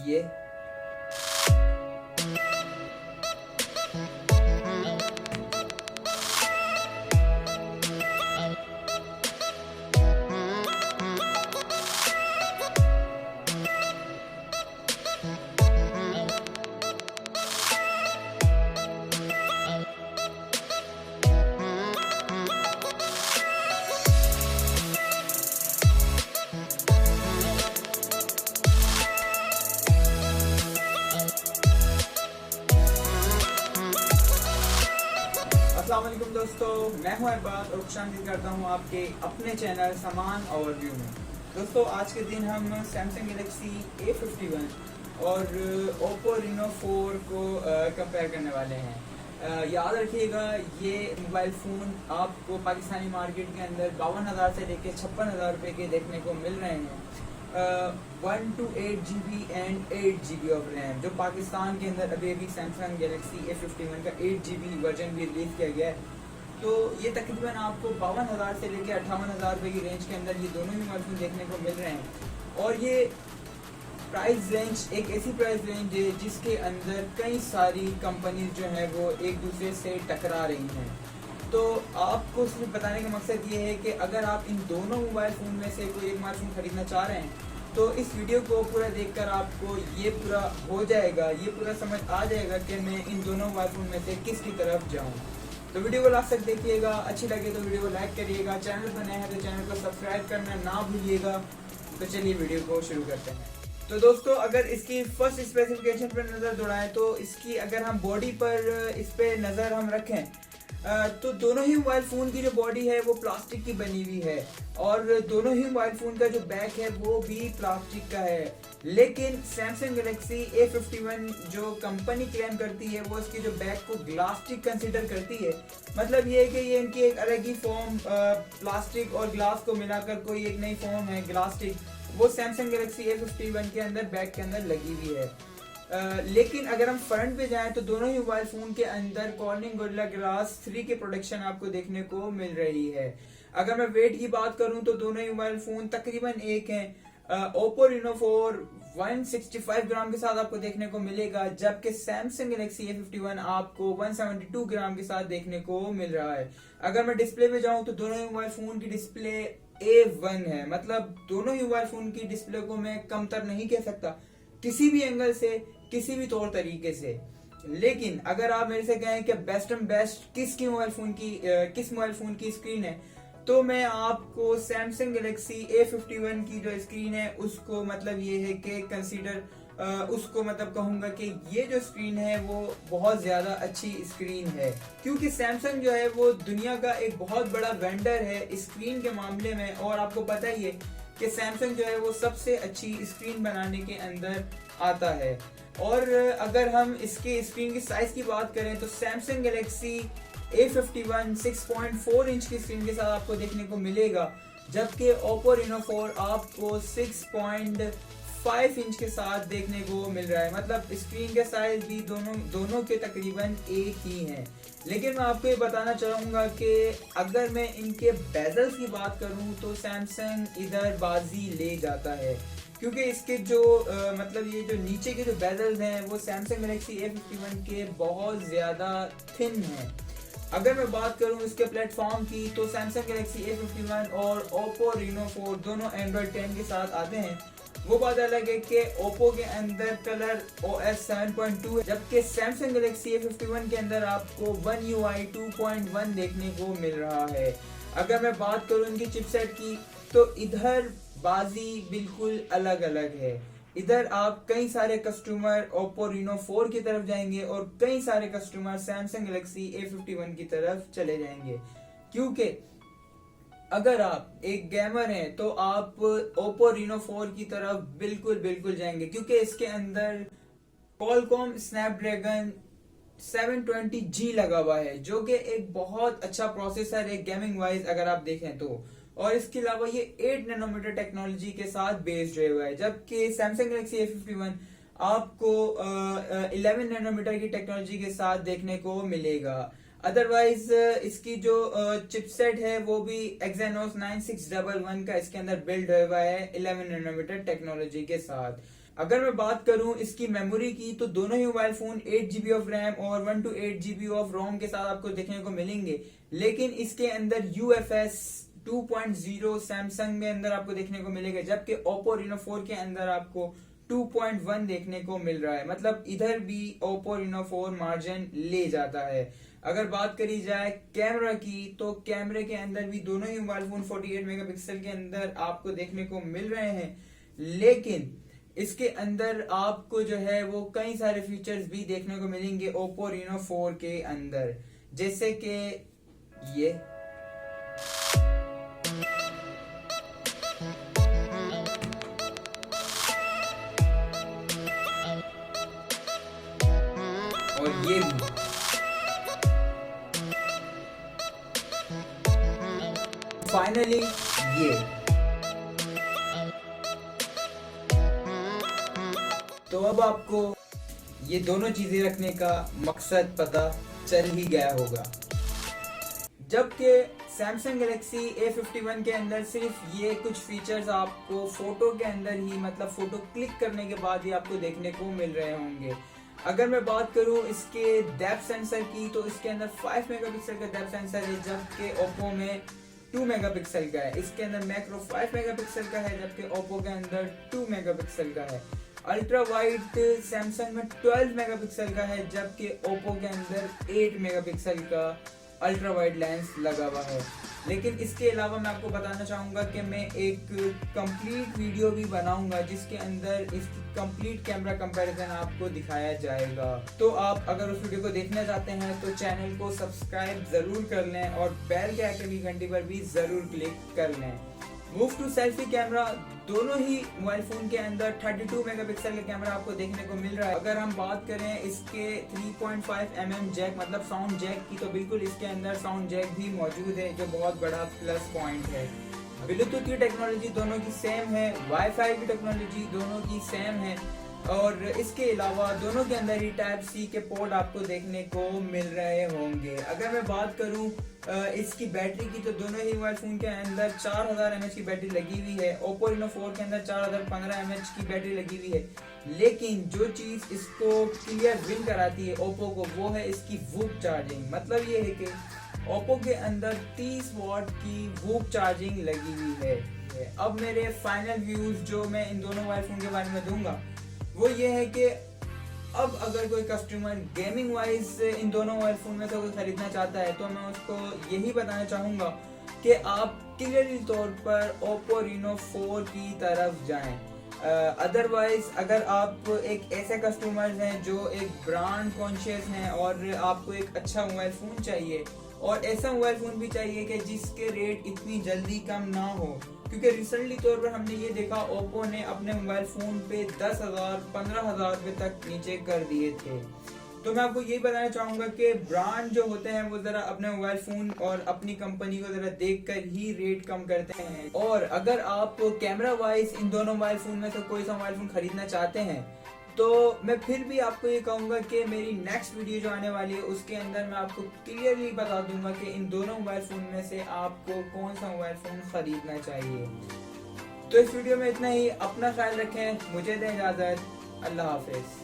ये। अस्सलाम वालेकुम दोस्तों, मैं हूं अरबाज और खुशामदीद करता हूं आपके अपने चैनल सामान ओवरव्यू में। दोस्तों आज के दिन हम सैमसंग गैलेक्सी A51 और Oppo Reno 4 को कंपेयर करने वाले हैं। याद रखिएगा, ये मोबाइल फ़ोन आपको पाकिस्तानी मार्केट के अंदर 52,000 से लेकर 56,000 रुपये के देखने को मिल रहे हैं। 1 to 8 GB and 8 GB of RAM, जो पाकिस्तान के अंदर अभी सैमसंग गैलेक्सी A51 का 8 GB वर्जन भी रिलीज किया गया है। तो ये तकरीबन आपको 52,000 से लेकर 58,000 रुपये की रेंज के अंदर ये दोनों ही मोबाइल फ़ोन देखने को मिल रहे हैं। और ये प्राइस रेंज एक ऐसी प्राइस रेंज है जिसके अंदर कई सारी कंपनीज जो हैं वो एक दूसरे से टकरा रही हैं। तो आपको सिर्फ बताने का मकसद ये है कि अगर आप इन दोनों मोबाइल फ़ोन में से कोई एक मोबाइल फ़ोन खरीदना चाह रहे हैं तो इस वीडियो को पूरा देखकर आपको ये पूरा हो जाएगा, ये पूरा समझ आ जाएगा कि मैं इन दोनों मोबाइल फ़ोन में से किसकी तरफ जाऊँ। तो वीडियो को लास्ट तक देखिएगा, अच्छी लगे तो वीडियो को लाइक करिएगा, चैनल पर नए हैं तो चैनल को सब्सक्राइब करना ना भूलिएगा। तो चलिए वीडियो को शुरू करते हैं। तो दोस्तों अगर इसकी फर्स्ट स्पेसिफिकेशन पर नज़र दौड़ाएं तो इसकी अगर हम बॉडी पर इस पर नज़र हम रखें तो दोनों ही मोबाइल फ़ोन की जो बॉडी है वो प्लास्टिक की बनी हुई है और दोनों ही मोबाइल फ़ोन का जो बैक है वो भी प्लास्टिक का है। लेकिन सैमसंग गैलेक्सी A51 जो कंपनी क्लेम करती है वो इसकी जो बैक को ग्लास्टिक कंसीडर करती है। मतलब ये है कि ये इनकी एक अलग ही फॉर्म प्लास्टिक और ग्लास को मिलाकर कोई एक नई फॉर्म है ग्लास्टिक, वो सैमसंग गैलेक्सी A51 के अंदर बैक के अंदर लगी हुई है। लेकिन अगर हम फ्रंट पे जाएं तो दोनों ही मोबाइल फोन के अंदर कॉर्निंग गोरिल्ला ग्लास 3 की प्रोटेक्शन आपको देखने को मिल रही है। अगर मैं वेट की बात करूं तो दोनों ही मोबाइल फोन तकरीबन एक हैं। Oppo Reno 4 165 ग्राम के साथ आपको देखने को मिलेगा, जबकि सैमसंग गैलेक्सी A51 आपको 172 ग्राम के साथ देखने को मिल रहा है। अगर मैं डिस्प्ले पे जाऊं तो दोनों ही मोबाइल फोन की डिस्प्ले A1 है, मतलब दोनों ही मोबाइल फोन की डिस्प्ले को मैं कमतर नहीं कह सकता किसी भी एंगल से, किसी भी तौर तरीके से। लेकिन अगर आप मेरे से कहें कि बेस्ट एंड बेस्ट किस मोबाइल फोन की स्क्रीन है तो मैं आपको सैमसंग गैलेक्सी A51 की जो स्क्रीन है उसको मतलब ये है कि कंसीडर उसको मतलब कहूंगा कि ये जो स्क्रीन है वो बहुत ज्यादा अच्छी स्क्रीन है, क्योंकि सैमसंग जो है वो दुनिया का एक बहुत बड़ा वेंडर है स्क्रीन के मामले में। और आपको पता ही है कि सैमसंग जो है वो सबसे अच्छी स्क्रीन बनाने के अंदर आता है। और अगर हम इसके स्क्रीन की साइज की बात करें तो सैमसंग गैलेक्सी A51 6.4 इंच की स्क्रीन के साथ आपको देखने को मिलेगा, जबकि Oppo Reno 4 आपको 6.5 इंच के साथ देखने को मिल रहा है। मतलब स्क्रीन के साइज भी दोनों के तकरीबन एक ही हैं। लेकिन मैं आपको ये बताना चाहूँगा कि अगर मैं इनके बेजल्स की बात करूँ तो सैमसंग इधर बाजी ले जाता है, क्योंकि इसके जो मतलब ये जो नीचे के जो बेजल्स हैं वो सैमसंग गैलेक्सी A51 के बहुत ज़्यादा थिन हैं। अगर मैं बात करूं इसके प्लेटफॉर्म की तो सैमसंग गैलेक्सी A51 और Oppo Reno 4 दोनों Android 10 के साथ आते हैं। वो बात अलग है कि Oppo के अंदर कलर OS 7.2 है, जबकि सैमसंग गैलेक्सी A51 के अंदर आपको One UI 2.1 देखने को मिल रहा है। अगर मैं बात करूं इनकी चिपसेट की तो इधर बाजी बिल्कुल अलग अलग है। इधर आप कई सारे कस्टमर Oppo Reno 4 की तरफ जाएंगे और कई सारे कस्टमर सैमसंग गैलेक्सी A51 की तरफ चले जाएंगे, क्योंकि अगर आप एक गेमर हैं तो आप Oppo Reno 4 की तरफ बिल्कुल जाएंगे, क्योंकि इसके अंदर Qualcomm Snapdragon 720G लगा हुआ है, जो कि एक बहुत अच्छा प्रोसेसर है गेमिंग वाइज अगर आप देखें तो। और इसके अलावा ये 8 नैनोमीटर टेक्नोलॉजी के साथ बेस्ड हुआ है, जबकि सैमसंग गैलेक्सी A51 आपको 11 नैनोमीटर की टेक्नोलॉजी के साथ देखने को मिलेगा। अदरवाइज इसकी जो चिपसेट है वो भी Exynos 9611 का इसके अंदर बिल्ड हुआ है 11 नैनोमीटर टेक्नोलॉजी के साथ। अगर मैं बात करूं इसकी मेमोरी की, तो दोनों ही mobile phone 8 GB of RAM और 128 GB ऑफ रोम के साथ आपको देखने को मिलेंगे। लेकिन इसके अंदर UFS 2.0 सैमसंग में अंदर आपको देखने को मिलेगा, जबकि Oppo Reno 4 के अंदर आपको 2.1 देखने को मिल रहा है। मतलब इधर भी Oppo Reno 4 मार्जिन ले जाता है। अगर बात करी जाए कैमरा की, तो कैमरे के अंदर भी दोनों ही मोबाइल फोन 48 मेगापिक्सल के अंदर आपको देखने को मिल रहे हैं। लेकिन इसके अंदर आपको जो है वो कई सारे फीचर्स भी देखने को मिलेंगे Oppo Reno 4 के अंदर, जैसे कि ये और ये भी। फाइनली ये। तो अब आपको ये दोनों चीजें रखने का मकसद पता चल ही गया होगा। जबकि सैमसंग गैलेक्सी A51 के अंदर सिर्फ ये कुछ फीचर्स आपको फोटो के अंदर ही, मतलब फोटो क्लिक करने के बाद ही आपको देखने को मिल रहे होंगे। अगर मैं बात करूं इसके डेप्थ सेंसर की, तो इसके अंदर 5 मेगापिक्सल का डेप्थ सेंसर है, जबकि ओप्पो में 2 मेगापिक्सल का है। इसके अंदर मैक्रो 5 मेगापिक्सल का है, जबकि ओप्पो के अंदर 2 मेगापिक्सल का है। अल्ट्रा वाइड सैमसंग में 12 मेगापिक्सल का है, जबकि ओप्पो के अंदर 8 मेगापिक्सल का अल्ट्रा वाइड लेंस लगा हुआ है। लेकिन इसके अलावा मैं आपको बताना चाहूँगा कि मैं एक कंप्लीट वीडियो भी बनाऊंगा जिसके अंदर इसकी कंप्लीट कैमरा कंपैरिजन आपको दिखाया जाएगा। तो आप अगर उस वीडियो को देखना चाहते हैं तो चैनल को सब्सक्राइब जरूर कर लें और बेल के आइकन की घंटी पर भी जरूर क्लिक कर लें। मूव टू सेल्फी कैमरा, दोनों ही मोबाइल फोन के अंदर 32 मेगापिक्सल का कैमरा आपको देखने को मिल रहा है। अगर हम बात करें इसके 3.5 जैक मतलब साउंड जैक की, तो बिल्कुल इसके अंदर साउंड जैक भी मौजूद है, जो बहुत बड़ा प्लस पॉइंट है। ब्लूटूथ की टेक्नोलॉजी दोनों की सेम है, वाईफाई की टेक्नोलॉजी दोनों की सेम है, और इसके अलावा दोनों के अंदर ही टाइप सी के पोर्ट आपको देखने को मिल रहे होंगे। अगर मैं बात करूं इसकी बैटरी की, तो दोनों ही मोबाइल फोन के अंदर 4000 mAh की बैटरी लगी हुई है। Oppo Reno 4 के अंदर 4015 mAh की बैटरी लगी हुई है। लेकिन जो चीज इसको क्लियर विन कराती है Oppo को, वो है इसकी वूक चार्जिंग। मतलब ये है कि Oppo के अंदर 30 वाट की वूक चार्जिंग लगी हुई है। अब मेरे फाइनल व्यूज जो मैं इन दोनों मोबाइल फोन के बारे में दूंगा वो ये है कि अब अगर कोई कस्टमर गेमिंग वाइज इन दोनों मोबाइल फोन में से कोई खरीदना चाहता है, तो मैं उसको यही बताना चाहूँगा कि आप क्लियरली तौर पर Oppo Reno 4 की तरफ जाएं। अदरवाइज अगर आप एक ऐसे कस्टमर हैं जो एक ब्रांड कॉन्शियस हैं और आपको एक अच्छा मोबाइल फ़ोन चाहिए, और ऐसा मोबाइल फ़ोन भी चाहिए कि जिसके रेट इतनी जल्दी कम ना हो, क्योंकि रिसेंटली तौर पर हमने ये देखा Oppo ने अपने मोबाइल फ़ोन पे 10,000 15,000 रुपये तक नीचे कर दिए थे। तो मैं आपको यही बताना चाहूँगा कि ब्रांड जो होते हैं वो ज़रा अपने मोबाइल फ़ोन और अपनी कंपनी को ज़रा देखकर ही रेट कम करते हैं। और अगर आप कैमरा वाइज इन दोनों मोबाइल फ़ोन में से कोई सा मोबाइल फ़ोन खरीदना चाहते हैं, तो मैं फिर भी आपको ये कहूँगा कि मेरी नेक्स्ट वीडियो जो आने वाली है उसके अंदर मैं आपको क्लियरली बता दूंगा कि इन दोनों मोबाइल फ़ोन में से आपको कौन सा मोबाइल फ़ोन खरीदना चाहिए। तो इस वीडियो में इतना ही। अपना ख्याल रखें, मुझे दें इजाज़त। अल्लाह हाफिज़।